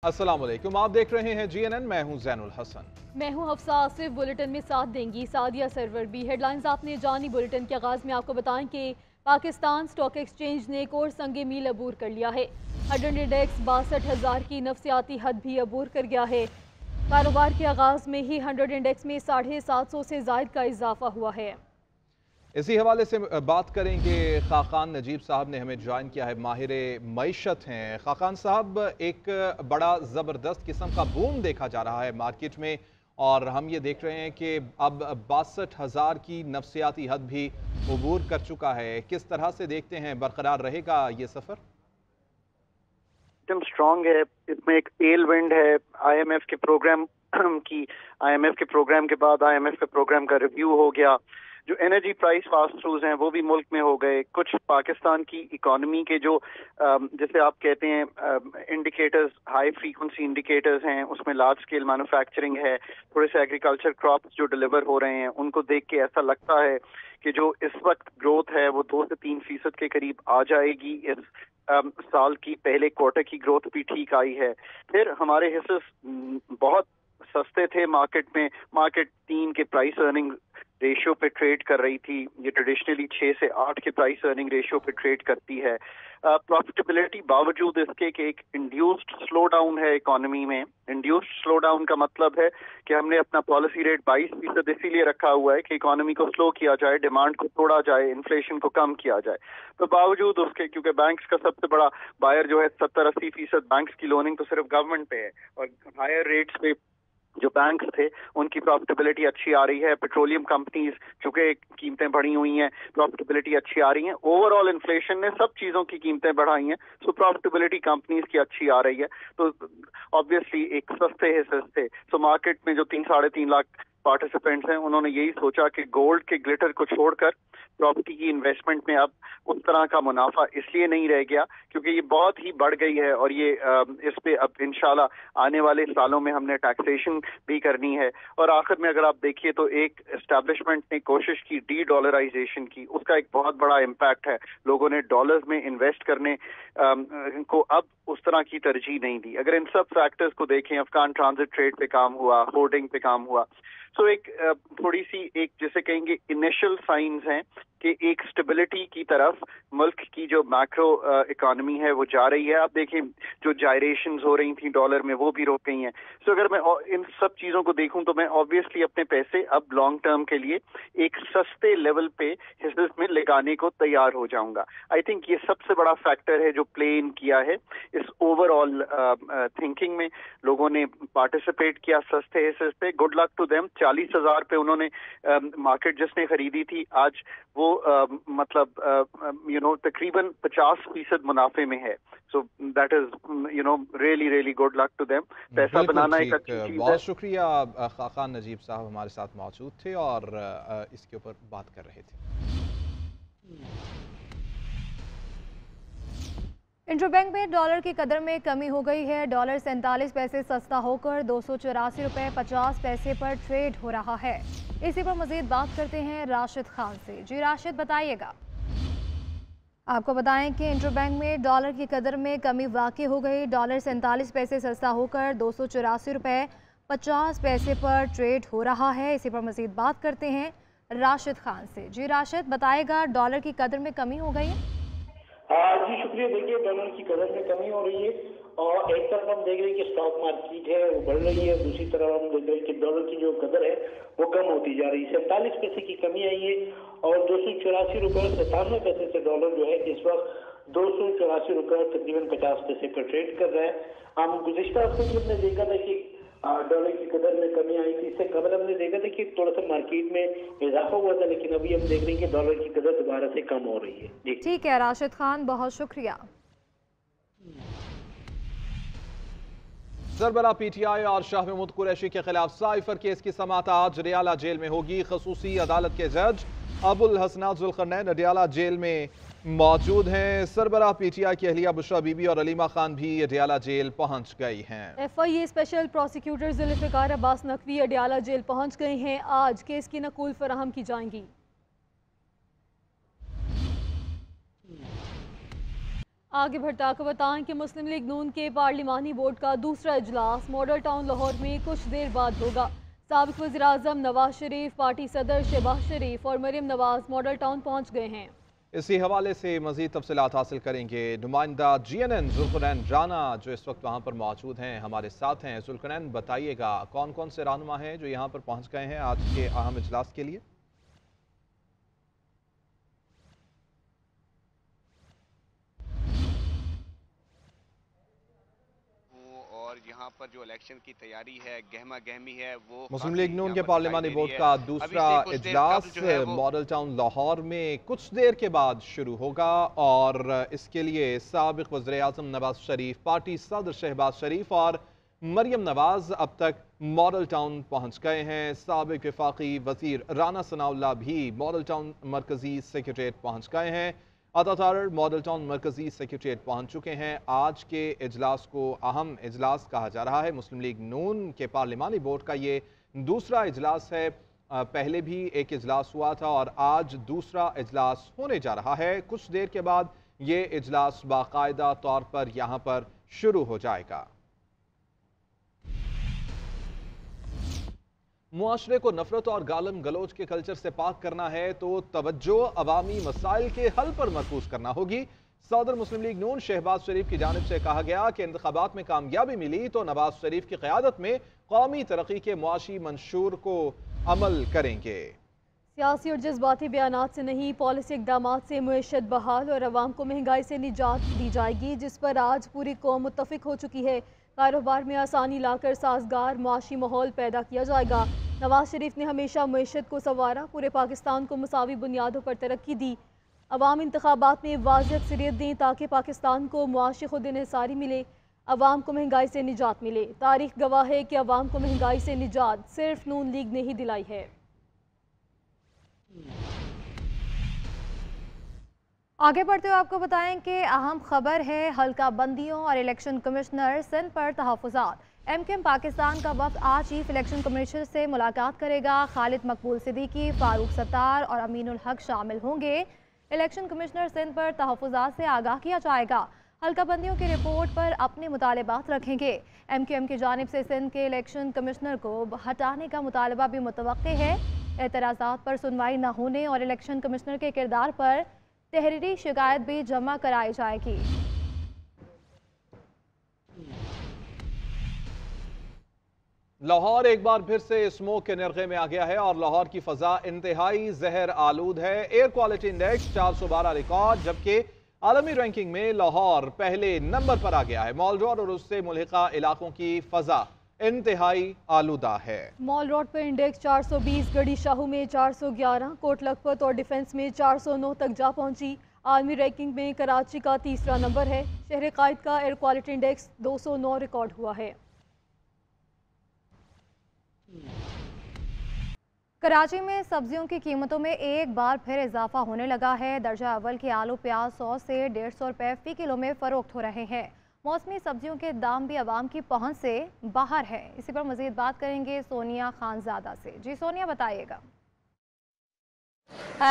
अस्सलाम वालेकुम, आप देख रहे हैं GNN। मैं हूं जैनुल हसन। मैं हूं हफ्सा आसिफ। बुलेटिन में साथ देंगी सादिया सरवर भी। हेडलाइंस आपने जानी। बुलेटिन के आगाज में आपको बताएं कि पाकिस्तान स्टॉक एक्सचेंज ने एक और संगे मील अबूर कर लिया है। 100 इंडेक्स 62,000 की नफसियाती हद भी अबूर कर गया है। कारोबार के आगाज में ही 100 इंडेक्स में 750 से जायद का इजाफा हुआ है। इसी हवाले से बात करेंगे। खाकान नजीब साहब ने हमें ज्वाइन किया है, माहिर मईशत हैं। खाकान साहब, एक बड़ा ज़बरदस्त किस्म का बूम देखा जा रहा है मार्केट में, और हम ये देख रहे हैं कि अब 62,000 की नफसियाती हद भी अबूर कर चुका है। किस तरह से देखते हैं, बरकरार रहेगा ये सफ़र? एकदम स्ट्रांग है। इसमें एक टेल विंड है। आईएमएफ के प्रोग्राम के प्रोग्राम के बाद आईएमएफ के प्रोग्राम का रिव्यू हो गया। जो एनर्जी प्राइस पास थ्रूज हैं वो भी मुल्क में हो गए। कुछ पाकिस्तान की इकोनॉमी के जो जैसे आप कहते हैं इंडिकेटर्स, हाई फ्रीक्वेंसी इंडिकेटर्स हैं, उसमें लार्ज स्केल मैन्युफैक्चरिंग है, थोड़े से एग्रीकल्चर क्रॉप्स जो डिलीवर हो रहे हैं, उनको देख के ऐसा लगता है कि जो इस वक्त ग्रोथ है वो 2 से 3% के करीब आ जाएगी। इस साल की पहले क्वार्टर की ग्रोथ भी ठीक आई है। फिर हमारे हिस्से बहुत सस्ते थे मार्केट में। मार्केट 3 के प्राइस अर्निंग रेशियो पे ट्रेड कर रही थी। ये ट्रेडिशनली 6 से 8 के प्राइस अर्निंग रेशियो पे ट्रेड करती है। प्रॉफिटेबिलिटी बावजूद इसके कि एक इंड्यूस्ड स्लो डाउन है इकोनॉमी में। इंड्यूस्ड स्लो डाउन का मतलब है कि हमने अपना पॉलिसी रेट 22% इसीलिए रखा हुआ है कि इकोनॉमी को स्लो किया जाए, डिमांड को तोड़ा जाए, इन्फ्लेशन को कम किया जाए। तो बावजूद उसके, क्योंकि बैंक्स का सबसे बड़ा बायर जो है 70-80% बैंक्स की लोनिंग तो सिर्फ गवर्नमेंट पे है, और हायर रेट्स पे जो बैंक थे उनकी प्रॉफिटेबिलिटी अच्छी आ रही है। पेट्रोलियम कंपनीज चूंकि कीमतें बढ़ी हुई हैं, प्रॉफिटेबिलिटी अच्छी आ रही है। ओवरऑल इन्फ्लेशन ने सब चीजों की कीमतें बढ़ाई हैं, सो प्रॉफिटेबिलिटी कंपनीज की अच्छी आ रही है। तो ऑब्वियसली एक सस्ते हिस्से थे। सो मार्केट में जो 3-3.5 लाख पार्टिसिपेंट्स हैं, उन्होंने यही सोचा कि गोल्ड के ग्लिटर को छोड़कर प्रॉपर्टी की इन्वेस्टमेंट में अब उस तरह का मुनाफा इसलिए नहीं रह गया क्योंकि ये बहुत ही बढ़ गई है, और ये इस पे अब इंशाल्लाह आने वाले सालों में हमने टैक्सेशन भी करनी है। और आखिर में अगर आप देखिए तो एक एस्टैब्लिशमेंट ने कोशिश की डी डॉलराइजेशन की, उसका एक बहुत बड़ा इम्पैक्ट है। लोगों ने डॉलर्स में इन्वेस्ट करने को अब उस तरह की तरजीह नहीं दी। अगर इन सब फैक्टर्स को देखें, अफगान ट्रांजिट ट्रेड पे काम हुआ, होर्डिंग पे काम हुआ, तो एक थोड़ी सी एक जिसे कहेंगे इनिशियल साइंस हैं कि एक स्टेबिलिटी की तरफ मुल्क की जो मैक्रो इकोनॉमी है वो जा रही है। आप देखें जो जायरेशंस हो रही थी डॉलर में वो भी रुक गई हैं। सो अगर मैं इन सब चीजों को देखूं तो मैं ऑब्वियसली अपने पैसे अब लॉन्ग टर्म के लिए एक सस्ते लेवल पे हिस्से में लगाने को तैयार हो जाऊंगा। आई थिंक ये सबसे बड़ा फैक्टर है जो प्ले इन किया है इस ओवरऑल थिंकिंग में। लोगों ने पार्टिसिपेट किया सस्ते हिस्से पे। Good luck to them. 40,000 पे उन्होंने मार्केट जिसने खरीदी थी, आज वो मतलब तकरीबन 50% मुनाफे में है। So that is really good luck to them. पैसा बनाना एक अच्छी चीज है। बहुत शुक्रिया। खाकान नजीब साहब हमारे साथ मौजूद थे और इसके ऊपर बात कर रहे थे। इंटरबैंक में डॉलर की कदर में कमी हो गई है। डॉलर 47 पैसे सस्ता होकर 284 रुपये 50 पैसे पर ट्रेड हो रहा है। इसी पर मजीद बात करते हैं राशिद खान से। जी राशिद, बताइएगा। आपको बताएं कि इंटरबैंक में डॉलर की कदर में कमी वाक़ई हो गई। डॉलर 47 पैसे सस्ता होकर 284 रुपये 50 पैसे पर ट्रेड हो रहा है। इसी पर मजीद बात करते हैं राशिद खान से। जी राशिद, बताएगा, डॉलर की कदर में कमी हो गई है? जी शुक्रिया। देखिए, डॉलर की कदर में कमी हो रही है, और एक तरफ हम देख रहे हैं कि स्टॉक मार्केट है वो बढ़ रही है, दूसरी तरफ हम देख रहे हैं कि डॉलर की जो कदर है वो कम होती जा रही है। 47 पैसे की कमी आई है, और 284 रुपये 97 पैसे से डॉलर जो है इस वक्त 284 रुपये तकरीबन 50 पैसे पर ट्रेड कर रहा है। हम गुज़िश्ता हफ्ते में हमने देखा था कि डॉलर की कदर में कमी आई थी। इससे कबल हमने देखा था कि थोड़ा सा मार्केट में इजाफा हुआ था, लेकिन अभी हम देख रहे हैं कि डॉलर की कदर दोबारा से कम हो रही है। जी ठीक है राशिद खान, बहुत शुक्रिया। सरबराह PTI और शाह महमूद कुरैशी के खिलाफ साइफर केस की समाअत आज अडियाला जेल में होगी। खसूसी अदालत के जज अबुल हसनात जुल्करनैन अडियाला जेल में मौजूद हैं। सरबराह PTI की अहलिया बुशरा बीबी और अलीमा खान भी अडियाला जेल पहुंच गई हैं। FIA special prosecutor Zulfiqar Abbas Naqvi Adiala jail पहुंच गए हैं। आज केस की नकूल फराहम की जाएंगी। आगे बढ़ते आपको बताएं कि मुस्लिम लीग नून के पार्लिमानी बोर्ड का दूसरा इजलास मॉडल टाउन लाहौर में कुछ देर बाद होगा। साबिक वज़ीर आज़म नवाज शरीफ, पार्टी सदर शहबाज शरीफ और मरियम नवाज मॉडल टाउन पहुँच गए हैं। इसी हवाले से मज़ीद तफसीलात हासिल करेंगे नुमाइंदा GNN जुल्करनैन राना जो इस वक्त वहाँ पर मौजूद हैं, हमारे साथ हैं। जुल्करनैन, बताइएगा कौन कौन से रहनुमा हैं जो यहाँ पर पहुँच गए हैं आज के अहम इजलास के लिए? यहाँ पर जो इलेक्शन की तैयारी है, गहमा गहमी है, वो मुस्लिम लीग नून के पार्लिमानी बोर्ड का दूसरा इजलास मॉडल टाउन लाहौर में कुछ देर के बाद शुरू होगा और इसके लिए साबिक वज़ीर आज़म नवाज शरीफ, पार्टी सदर शहबाज शरीफ और मरियम नवाज अब तक मॉडल टाउन पहुँच गए हैं। साबिक वफाकी वज़ीर राना सनाउल्लाह भी मॉडल टाउन मरकज़ी सेक्रेटेरिएट पहुँच गए हैं। अतातार मॉडल टाउन मरकज़ी सेक्रेटेरिएट पहुँच चुके हैं। आज के इजलास को अहम इजलास कहा जा रहा है। मुस्लिम लीग नून के पार्लिमानी बोर्ड का ये दूसरा इजलास है। पहले भी एक इजलास हुआ था और आज दूसरा इजलास होने जा रहा है। कुछ देर के बाद ये इजलास बाकायदा तौर पर यहाँ पर शुरू हो जाएगा। मुआशरे को नफरत और गालम गलोच के कल्चर से पाक करना है तो तवज्जो अवामी मसाइल के हल पर मरकूज करना होगी। सदर मुस्लिम लीग नून शहबाज शरीफ की जानिब से कहा गया कि इंतखाबात में कामयाबी मिली तो नवाज शरीफ की क़यादत में कौमी तरक्की के मुआशी मंशूर को अमल करेंगे। सियासी और जज्बाती बयानात से नहीं, पॉलिसी इक़दामात से मईशत बहाल और अवाम को महंगाई से निजात दी जाएगी, जिस पर आज पूरी कौम मुत्तफिक हो चुकी है। कारोबार में आसानी लाकर साजगार मुआशी माहौल पैदा किया जाएगा। नवाज शरीफ ने हमेशा मईशत को संवारा, पूरे पाकिस्तान को मुसावी बुनियादों पर तरक्की दी। अवाम इंतखाबात में वाज़ेह अक्सरियत दें ताकि पाकिस्तान को मुआशी खुद इन्हिसारी मिले, अवाम को महंगाई से निजात मिले। तारीख गवाह है कि अवाम को महंगाई से निजात सिर्फ नून लीग ने ही दिलाई है। आगे बढ़ते हुए आपको बताएं कि अहम खबर है हल्का बंदियों और इलेक्शन कमिश्नर सिंध पर तहफ़्फ़ुज़ात। MQM पाकिस्तान का वफ़द आज चीफ इलेक्शन कमिश्नर से मुलाकात करेगा। खालिद मकबूल सिद्दीकी, फारूक सत्तार और अमीनुल हक शामिल होंगे। इलेक्शन कमिश्नर सिंध पर तहफ़्फ़ुज़ात से आगाह किया जाएगा। हल्का बंदियों की रिपोर्ट पर अपने मुतालबात रखेंगे। MQM की जानिब से सिंध के इलेक्शन कमिश्नर को हटाने का मुतालबा भी मुतवक्के है। एतराज़ात पर सुनवाई न होने और इलेक्शन कमिश्नर के किरदार पर तहरीरी शिकायत भी जमा कराई जाएगी। लाहौर एक बार फिर से स्मोक के निर्गे में आ गया है और लाहौर की फजा इंतहाई जहर आलूद है। एयर क्वालिटी इंडेक्स 412 रिकॉर्ड, जबकि आलमी रैंकिंग में लाहौर पहले नंबर पर आ गया है। मॉल रोड और उससे मुल्हिका इलाकों की फजा इंतहाई आलूदा है। मॉल रोड पर इंडेक्स 420, गढ़ी शाहू में 411, कोट लखपत और डिफेंस में 409 तक जा पहुंची। आलमी रैंकिंग में कराची का तीसरा नंबर है। शहर कायद का एयर क्वालिटी इंडेक्स 209 रिकॉर्ड हुआ है। कराची में सब्जियों की कीमतों में एक बार फिर इजाफा होने लगा है। दर्जा अव्वल के आलू प्याज 100 से 150 रुपये फ़ी किलो में फ़रोख्त हो रहे हैं। मौसमी सब्जियों के दाम भी आवाम की पहुंच से बाहर है। इसी पर मज़ीद बात करेंगे सोनिया खानजादा से। जी सोनिया, बताइएगा।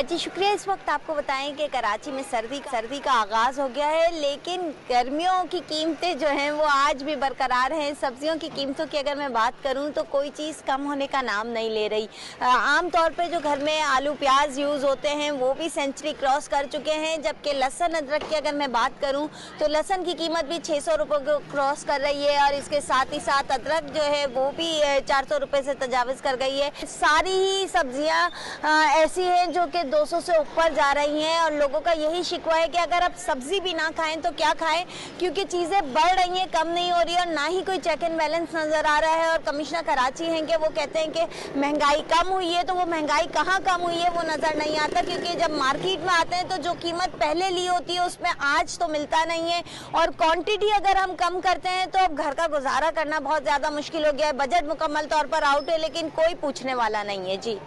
जी शुक्रिया। इस वक्त आपको बताएं कि कराची में सर्दी का आगाज़ हो गया है, लेकिन गर्मियों की कीमतें जो हैं वो आज भी बरकरार हैं। सब्जियों की कीमतों की अगर मैं बात करूं तो कोई चीज़ कम होने का नाम नहीं ले रही। आम तौर पे जो घर में आलू प्याज यूज़ होते हैं वो भी सेंचुरी क्रॉस कर चुके हैं, जबकि लहसुन अदरक की अगर मैं बात करूँ तो लहसुन की कीमत भी 600 रुपये को क्रॉस कर रही है और इसके साथ ही साथ अदरक जो है वो भी 400 रुपये से तजावज़ कर गई है। सारी ही सब्जियाँ ऐसी हैं जो कि 200 से ऊपर जा रही हैं और लोगों का यही शिकवा है कि अगर आप सब्जी भी ना खाएं तो क्या खाएं, क्योंकि चीज़ें बढ़ रही हैं, कम नहीं हो रही और ना ही कोई चेक एंड बैलेंस नज़र आ रहा है। और कमिश्नर कराची हैं कि वो कहते हैं कि महंगाई कम हुई है, तो वो महंगाई कहाँ कम हुई है वो नज़र नहीं आता, क्योंकि जब मार्केट में आते हैं तो जो कीमत पहले ली होती है उसमें आज तो मिलता नहीं है। और क्वान्टिटी अगर हम कम करते हैं तो अब घर का गुजारा करना बहुत ज़्यादा मुश्किल हो गया है। बजट मुकम्मल तौर पर आउट है, लेकिन कोई पूछने वाला नहीं है। जी,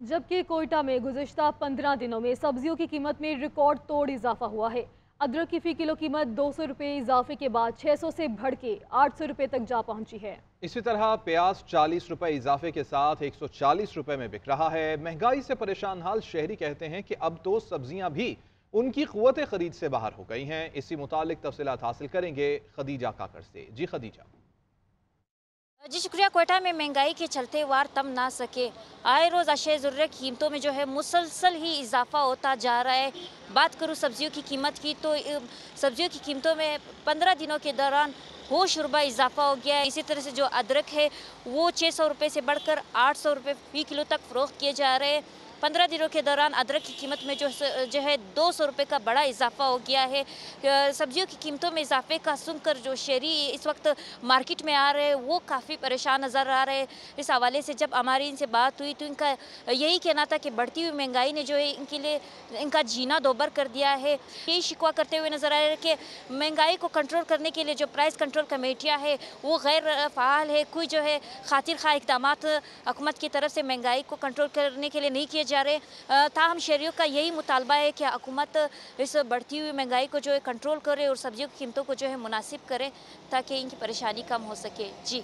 जबकि कोयटा में गुज़िश्ता 15 दिनों में सब्जियों की कीमत में रिकॉर्ड तोड़ इजाफा हुआ है। अदरक की फ़ी किलो कीमत 200 रुपये इजाफे के बाद 600 से बढ़ के 800 रुपये तक जा पहुंची है। इसी तरह प्याज 40 रुपये इजाफे के साथ 140 रुपये में बिक रहा है। महंगाई से परेशान हाल शहरी कहते हैं कि अब तो सब्जियां भी उनकी क़ुव्वत ख़रीद से बाहर हो गई हैं। इसी मुतालिक तफसीलात हासिल करेंगे खदीजा काकर से। जी खदीजा। जी शुक्रिया। क्वेटा में महंगाई के चलते वार तम ना सके, आए रोज़ अशय ज़रूरत कीमतों में जो है मुसलसल ही इजाफा होता जा रहा है। बात करूँ सब्जियों की कीमत की तो सब्जियों की कीमतों में 15 दिनों के दौरान होश रुपये इजाफा हो गया है। इसी तरह से जो अदरक है वो 600 रुपये से बढ़कर 800 रुपये फी किलो तक फ़रोख्त किए जा रहे हैं। 15 दिनों के दौरान अदरक की कीमत में जो है 200 रुपये का बड़ा इजाफा हो गया है। सब्जियों की कीमतों में इजाफे का सुनकर जो शहरी इस वक्त मार्केट में आ रहे हैं वो काफ़ी परेशान नज़र आ रहे हैं। इस हवाले से जब हमारी इनसे बात हुई तो इनका यही कहना था कि बढ़ती हुई महंगाई ने जो है इनके लिए इनका जीना दोबर कर दिया है। यही शिकवा करते हुए नज़र आ रहा है कि महंगाई को कंट्रोल करने के लिए जो प्राइस कंट्रोल कमेटियाँ हैं वो गैर फ़ाल है। कोई जो है खातिर खा इक़दाम हुकूमत की तरफ से महंगाई को कंट्रोल करने के लिए नहीं किए जा रहे। ताहम शहरियों का यही मुतालबा है कि हुकूमत इस बढ़ती हुई महंगाई को जो है कंट्रोल करे और सब्जियों की कीमतों को जो है मुनासिब करे ताकि इनकी परेशानी कम हो सके। जी।